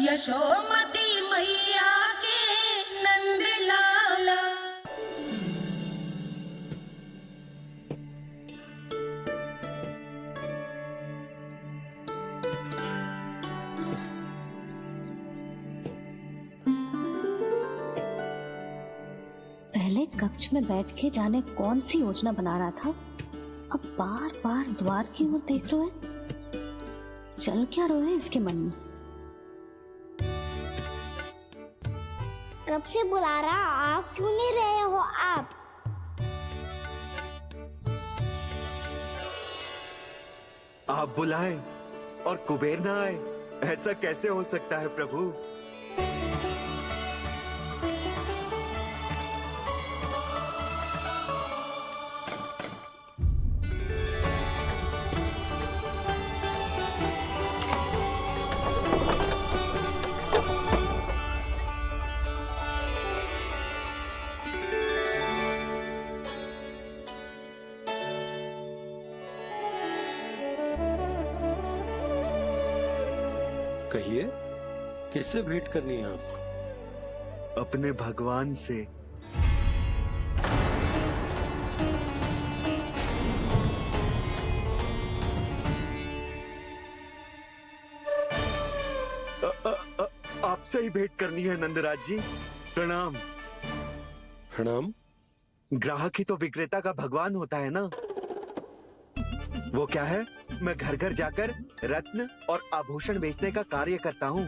यशोमती मैया के नंद लाला। पहले कक्ष में बैठ के जाने कौन सी योजना बना रहा था, अब बार बार द्वार की ओर देख रहे हैं। चल क्या रहे हैं इसके मन में? कब से बुला रहा, आप क्यों नहीं रहे हो? आप बुलाएं और कुबेर ना आए, ऐसा कैसे हो सकता है प्रभु? कहिए, किससे भेंट करनी है आपको? अपने भगवान से। आपसे ही भेंट करनी है नंदराज जी। प्रणाम। प्रणाम। ग्राहक ही तो विक्रेता का भगवान होता है ना। वो क्या है, मैं घर घर जाकर रत्न और आभूषण बेचने का कार्य करता हूँ।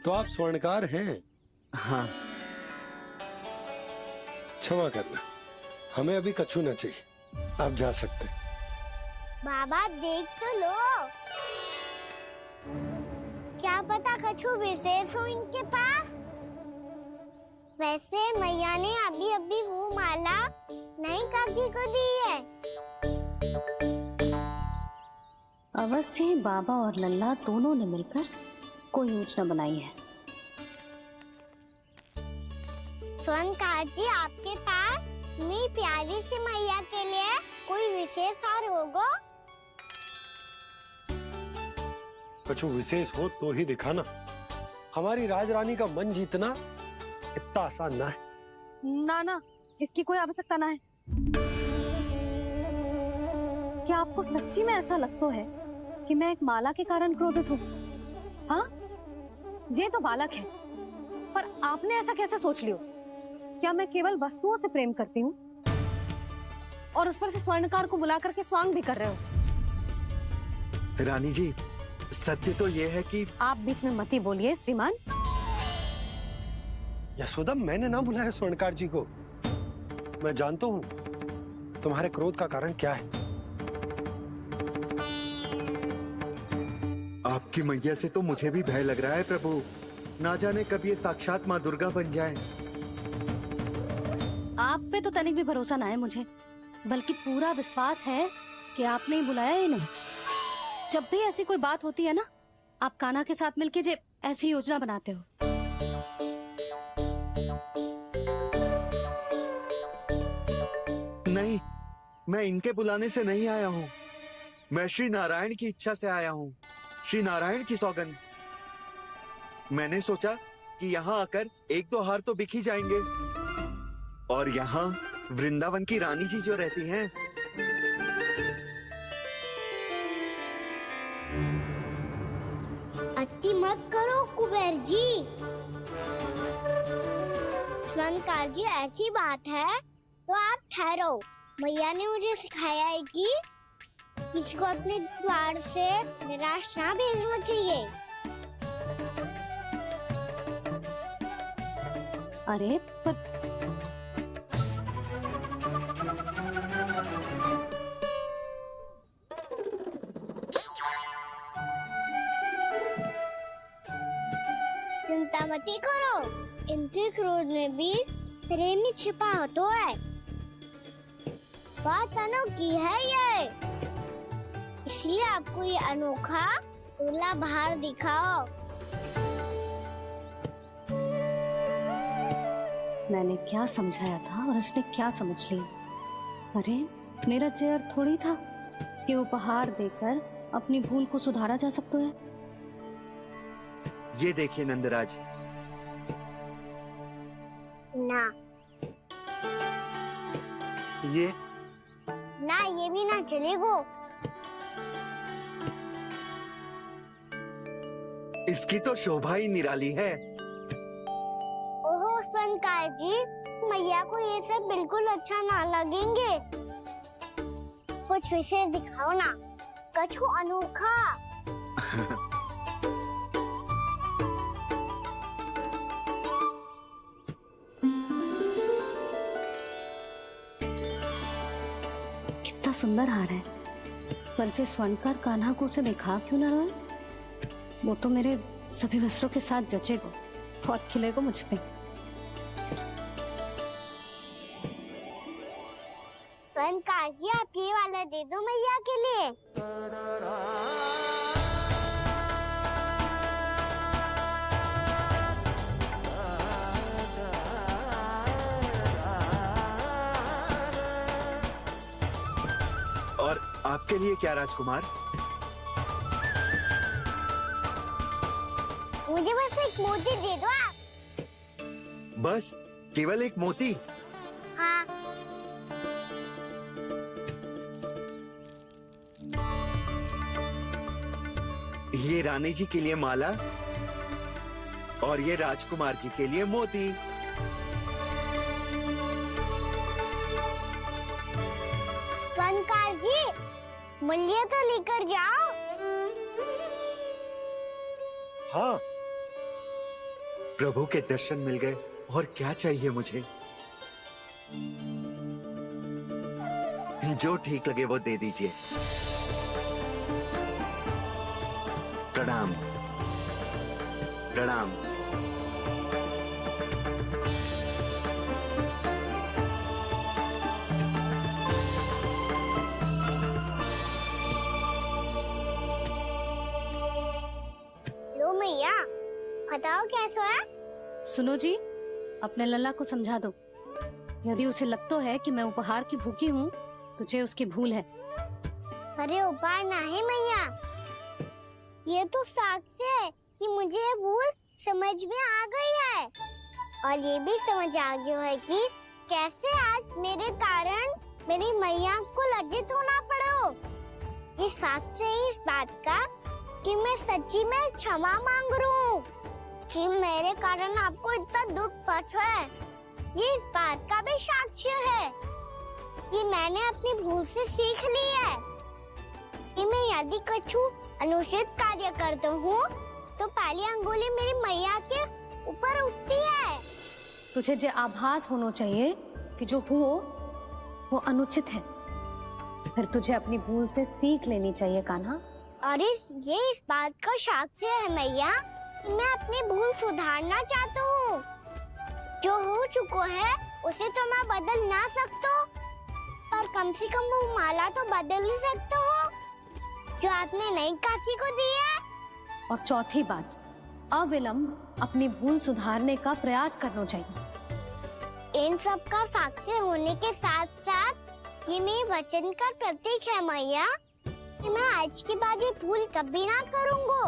तो आप स्वर्णकार हैं? हाँ। क्षमा करना, हमें अभी कछु न चाहिए, आप जा सकते हैं। बाबा देख तो लो, क्या पता कछु विशेष हो इनके पास। वैसे मैया ने अभी अभी वो माला नई काकी को दी है। अवश्य ही बाबा और लल्ला दोनों ने मिलकर कोई योजना बनाई है। स्वर्णकार जी, आपके पास मेरी प्यारी सी मैया के लिए कोई विशेष और होगा? कछु विशेष हो तो ही दिखाना। हमारी राजरानी का मन जीतना इतना आसान ना है। ना, इसकी कोई आवश्यकता ना है। क्या आपको सच्ची में ऐसा लगता है कि मैं एक माला के कारण क्रोधित हूँ? हाँ, ये तो बालक है, पर आपने ऐसा कैसे सोच लियो? क्या मैं केवल वस्तुओं से प्रेम करती हूँ और उस पर से स्वर्णकार को बुला करके स्वांग भी कर रहे हो? रानी जी, सत्य तो ये है कि आप बीच में मत ही बोलिए श्रीमान। यशोदा, मैंने ना बुलाया स्वर्णकार जी को। मैं जानता हूँ तुम्हारे क्रोध का कारण क्या है। आपकी मैया से तो मुझे भी भय लग रहा है प्रभु। ना जाने कब ये साक्षात माँ दुर्गा बन जाए। आप पे तो तनिक भी भरोसा ना है मुझे, बल्कि पूरा विश्वास है कि आपने ही बुलाया इन्हें। जब भी ऐसी कोई बात होती है ना, आप कान्हा के साथ मिलके जे ऐसी योजना बनाते हो। नहीं, मैं इनके बुलाने से नहीं आया हूँ। मैं श्री नारायण की इच्छा से आया हूँ। श्री नारायण की सौगंध। मैंने सोचा कि यहाँ आकर एक दो हार तो बिक ही जाएंगे। और यहाँ वृंदावन की रानी जी जो रहती हैं। अति मत करो कुबेर जी। स्वर्णकार जी, ऐसी बात है तो आप ठहरो। मैया ने मुझे सिखाया है कि किसी को अपने द्वार से निराश ना भेजना चाहिए। अरे पर चिंता मत करो, इनके क्रोध में भी प्रेम ही छिपा तो है। बात अनोखी है ये, इसलिए आपको ये अनोखा दूल्हा बाहर दिखाओ। मैंने क्या समझाया था और उसने क्या समझ लिया? अरे मेरा चेयर थोड़ी था कि उपहार देकर अपनी भूल को सुधारा जा सकता है। ये देखिए नंदराज, ना ये ना, ये भी ना चलेगो। इसकी तो शोभा ही निराली है। ओहो स्वनकार जी, मैया को ये सब बिल्कुल अच्छा ना लगेंगे। कुछ विशेष दिखाओ ना, कछु अनोखा। कितना सुंदर हार है, पर जो स्वर्णकार कान्हा को उसे दिखा क्यों ना रहा है? वो तो मेरे सभी वस्त्रों के साथ जचेगा और खिलेगा मुझ पे। स्वनकार जी, आप ये वाला दे दो मैया के लिए। और आपके लिए क्या राजकुमार? मुझे बस एक मोती दे दो आप। बस केवल एक मोती? हाँ। ये रानी जी के लिए माला और ये राजकुमार जी के लिए मोती। स्वनकार जी, मूल्य तो लेकर जाओ। हाँ, प्रभु के दर्शन मिल गए, और क्या चाहिए मुझे? जो ठीक लगे वो दे दीजिए। प्रणाम प्रणाम। लो मैया, बताओ कैसा है? सुनो जी, अपने लल्ला को समझा दो। यदि उसे लगता है कि मैं उपहार की भूखी हूँ, तुझे उसकी भूल है। अरे उपहार ना है मैया, ये तो साक्ष्य है कि मुझे ये भूल समझ में आ गई है, और ये भी समझ आ गया है कि कैसे आज मेरे कारण मेरी मैया को लज्जित होना पड़ो। ये साक्ष्य है इस बात का कि मैं सच्ची में क्षमा मांग रहा हूँ कि मेरे कारण आपको इतना दुख पहुंचा है। ये इस बात का भी साक्ष्य है कि मैंने अपनी भूल से सीख ली है कि मैं यदि कछु अनुचित कार्य करता हूँ तो पहली अंगुली मेरी मैया के ऊपर उठती है। तुझे जो आभास होना चाहिए कि जो हुआ वो अनुचित है, फिर तुझे अपनी भूल से सीख लेनी चाहिए कान्हा। और ये इस बात का साक्ष्य है मैया कि मैं अपनी भूल सुधारना चाहता हूँ। जो हो चुका है उसे तो मैं बदल ना सकता, पर कम से कम वो माला तो बदल ही सकता हूँ जो आपने नई काकी को दी है। और चौथी बात, अविलंब अपनी भूल सुधारने का प्रयास करना चाहिए। इन सब का साक्षी होने के साथ साथ ये मेरे वचन का प्रतीक है मैया कि मैं आज के बाद ये भूल कभी ना करूँगा।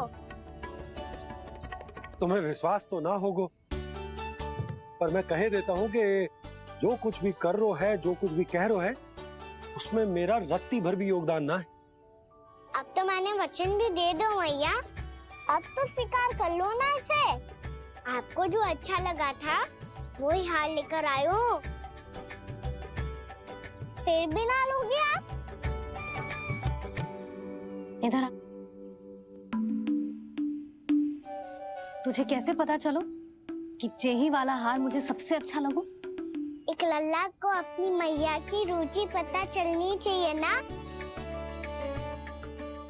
तुम्हें विश्वास तो ना होगो, पर मैं कह देता हूँ कि जो कुछ भी कर रो है, जो कुछ भी कह रो है, उसमें मेरा रत्ती भर भी योगदान ना है। अब तो मैंने वचन भी दे दो मैया, अब तो स्वीकार कर लो ना इसे। आपको जो अच्छा लगा था वही हार लेकर आयो, फिर भी ना लोगे आप? इधर आ। तुझे कैसे पता चलो कि जेही वाला हार मुझे सबसे अच्छा लगो? एक लल्ला को अपनी मैया की रुचि पता चलनी चाहिए ना।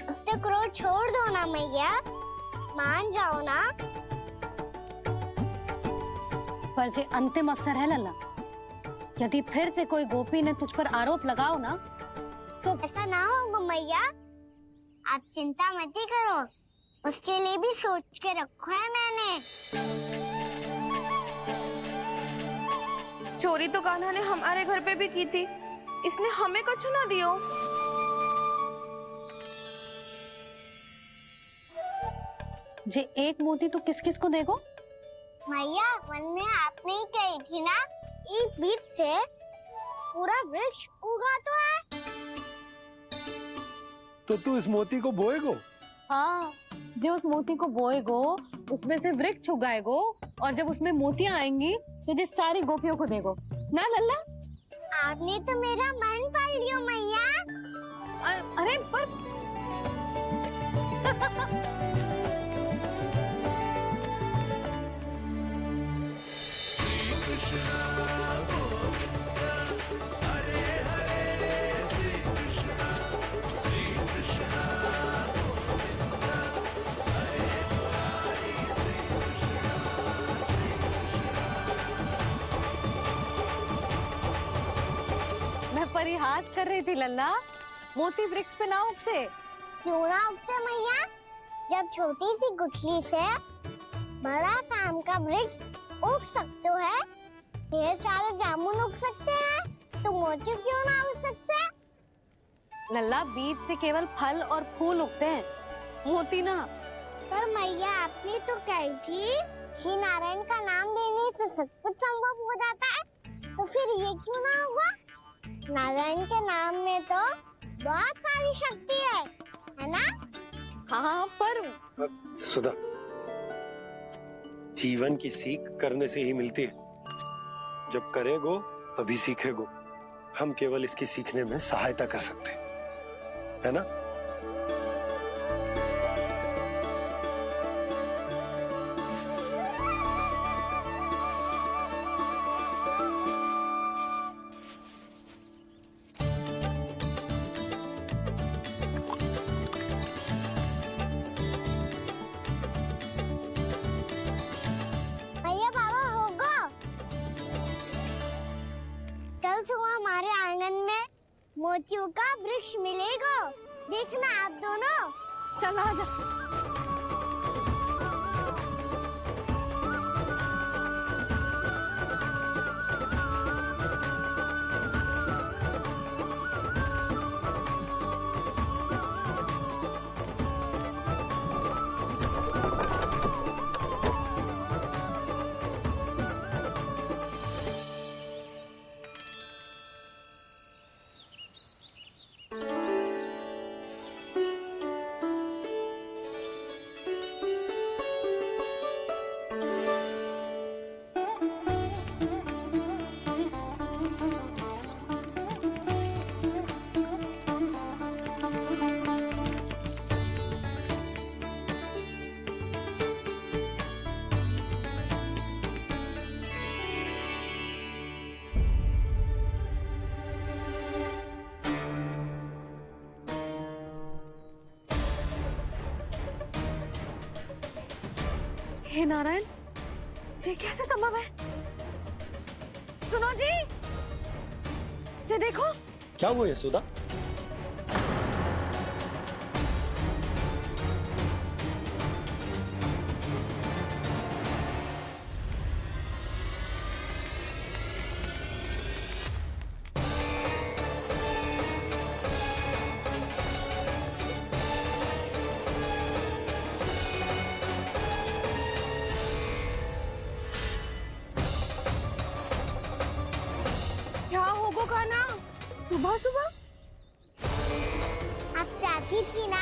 अब तो क्रोध छोड़ दो ना मैया, मान जाओ ना। पर जे अंतिम अवसर है लल्ला, यदि फिर से कोई गोपी ने तुझ पर आरोप लगाओ ना तो ऐसा ना होगा मैया, आप चिंता मत ही करो, उसके लिए भी सोच के रखो है मैंने। चोरी तो कान्हा ने हमारे घर पे भी की थी, इसने हमें कछु ना दियो। जे एक मोती तो किस किस को देगो? मैया मन में आपने ही कही थी ना, एक बीज से पूरा वृक्ष उगा तो है। तो तू इस मोती को बोएगो? हाँ, जो उस मोती को बोएगो उसमें से वृक्ष उगाएगो और जब उसमें मोतियां आएंगी तो जिस सारी गोपियों को देगो ना लल्ला। आपने तो मेरा मन पढ़ लियो मैया। अरे पर मैं परिहास कर रही थी लल्ला, मोती वृक्ष पे ना उगते। क्यों ना उगते मैया? जब छोटी सी गुठली से बड़ा आम का वृक्ष उग सकते है, ढेर सारे जामुन उग सकते हैं, तो मोती क्यों ना उग सकते? लल्ला, बीज से केवल फल और फूल उगते हैं, मोती ना। पर मैया आपने तो कही थी श्री नारायण का नाम लेने से सब कुछ संभव हो जाता है, तो फिर ये क्यों ना होगा? नारायण के नाम में तो बहुत सारी शक्ति है ना? हाँ, पर सुधा, जीवन की सीख करने से ही मिलती है। जब करेगो तभी सीखेगो। हम केवल इसकी सीखने में सहायता कर सकते हैं, है ना? भैया बाबा होगो, कल सुबह हमारे आंगन में मोतियों का वृक्ष मिलेगा। देखना आप दोनों। चल आजा। हे नारायण, ये कैसे संभव है? सुनो जी, ये देखो। क्या हुआ यशोदा? क्या होगो खाना सुबह सुबह? आप चाहती थी ना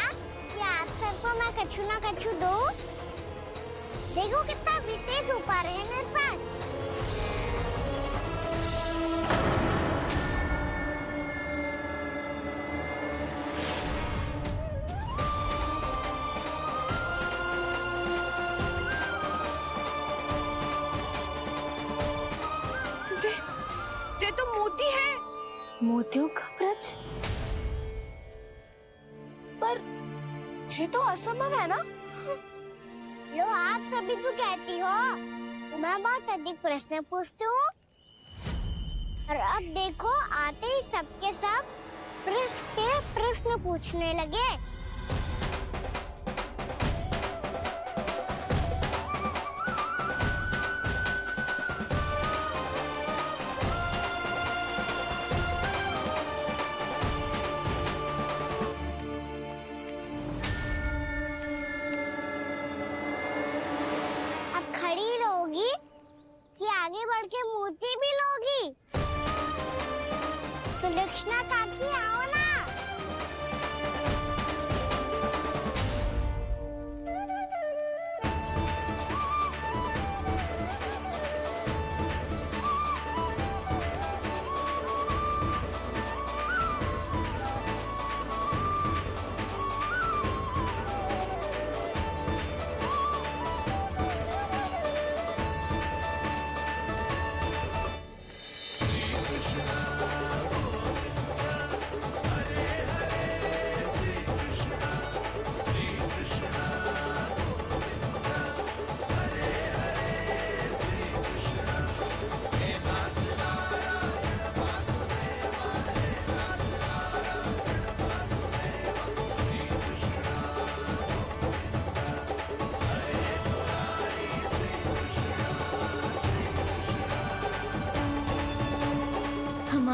कि आप सबको मैं कछु ना कछु दूं? देखो कितना विशेष उपहार है मेरे पास। ये तो मोती है। मोतियों का वृक्ष? पर ये तो असंभव है ना? लो आप सभी तो कहती हो, मैं बहुत अधिक प्रश्न पूछती हूँ, और अब देखो आते ही सबके सब प्रश्न पे प्रश्न पूछने लगे।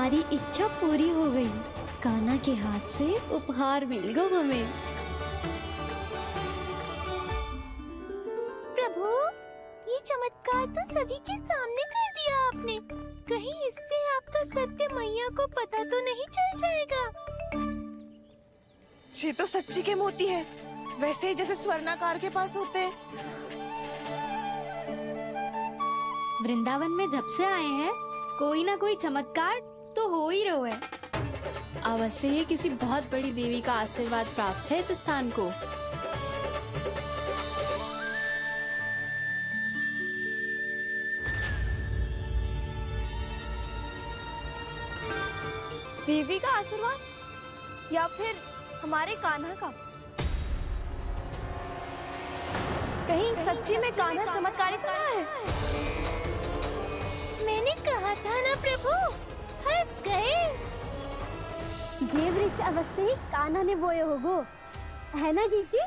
हमारी इच्छा पूरी हो गई। कान्हा के हाथ से उपहार मिल गया हमें। प्रभु, ये चमत्कार तो सभी के सामने कर दिया आपने। कहीं इससे आपका सत्य मैया को पता तो नहीं चल जाएगा? ये तो सच्ची के मोती है, वैसे ही जैसे स्वर्णाकार के पास होते हैं। वृंदावन में जब से आए हैं कोई ना कोई चमत्कार तो हो ही रहा है। अवश्य ही किसी बहुत बड़ी देवी का आशीर्वाद प्राप्त है इस स्थान को। देवी का आशीर्वाद या फिर हमारे कान्हा का? कहीं सच्ची में कान्हा चमत्कारी तो ना है? मैंने कहा था ना प्रभु, फंस गए। ये वृक्ष अवश्य ही कान्हा ने बोए होगो, है ना जीजी?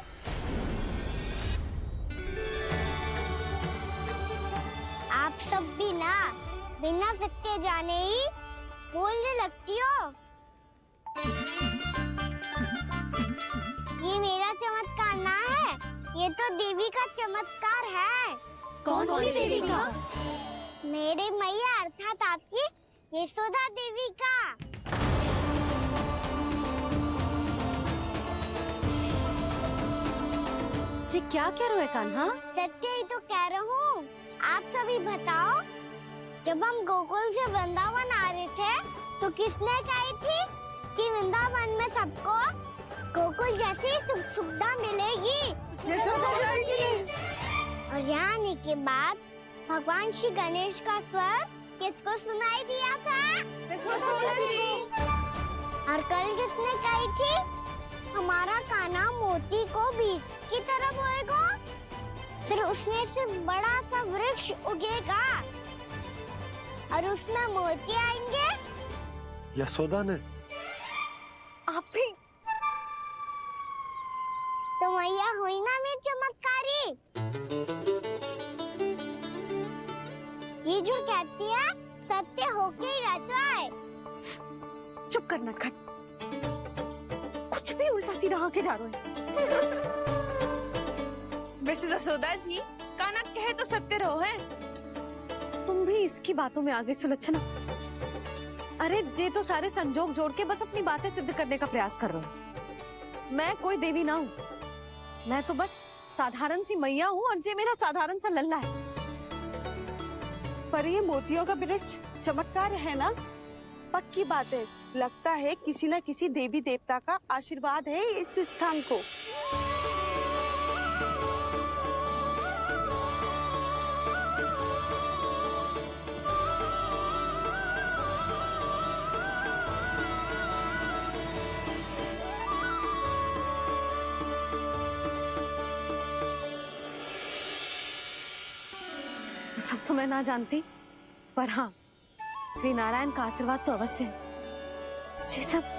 आप सब भी ना बिना सत्य जाने ही बोलने लगती हो। ये मेरा चमत्कार ना है, ये तो देवी का चमत्कार है। कौन सी देवी का? मेरे मैया अर्थात आपकी यशोदा देवी का। जी क्या कह रहे हो कान्हा? सत्य ही तो कह रहा हूँ। आप सभी बताओ, जब हम गोकुल से वृंदावन आ रहे थे तो किसने कही थी कि वृंदावन में सबको गोकुल जैसी सुख सुविधा मिलेगी? और यहाँ आने के बाद भगवान श्री गणेश का स्वर किसको सुनाई दिया था? और कल किसने कही थी हमारा कान्हा मोती को बीज की तरफ होएगा, फिर उसमें से बड़ा सा वृक्ष उगेगा और उसमें मोती आएंगे? यशोदा ने? आप भी? तो मैया हुई ना मेरी चमत्कारी। ये जो कहती है सत्य होके ही रहता है। चुप कर नटखट, कुछ भी उल्टा सीधा आके जा रहे हो। वैसे जसोदा जी, कान्हा कहे तो सत्य रहो है। तुम भी इसकी बातों में आगे सुलझना। अरे जे तो सारे संजोग जोड़ के बस अपनी बातें सिद्ध करने का प्रयास कर रहे हो। मैं कोई देवी ना हूँ, मैं तो बस साधारण सी मैया हूँ और जे मेरा साधारण सा लल्ला है। पर ये मोतियों का वृक्ष चमत्कार है ना? पक्की बात है, लगता है किसी न किसी देवी देवता का आशीर्वाद है इस स्थान को। सब तो मैं ना जानती, पर हाँ श्री नारायण का आशीर्वाद तो अवश्य है। ये सब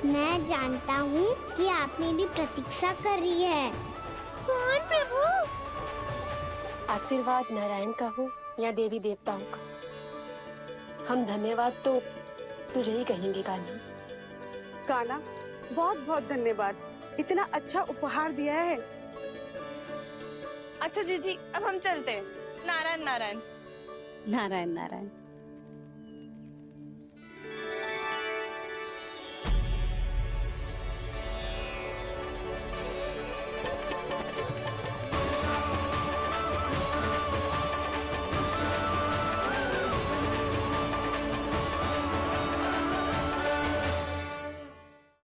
मैं जानता हूँ कि आप मेरी प्रतीक्षा कर रही है। कौन प्रभु? आशीर्वाद नारायण का हो या देवी देवताओं का, हम धन्यवाद तो तुझे ही कहेंगे कान्हा। कान्हा, बहुत बहुत धन्यवाद, इतना अच्छा उपहार दिया है। अच्छा जीजी, अब हम चलते हैं। नारायण नारायण। नारायण नारायण।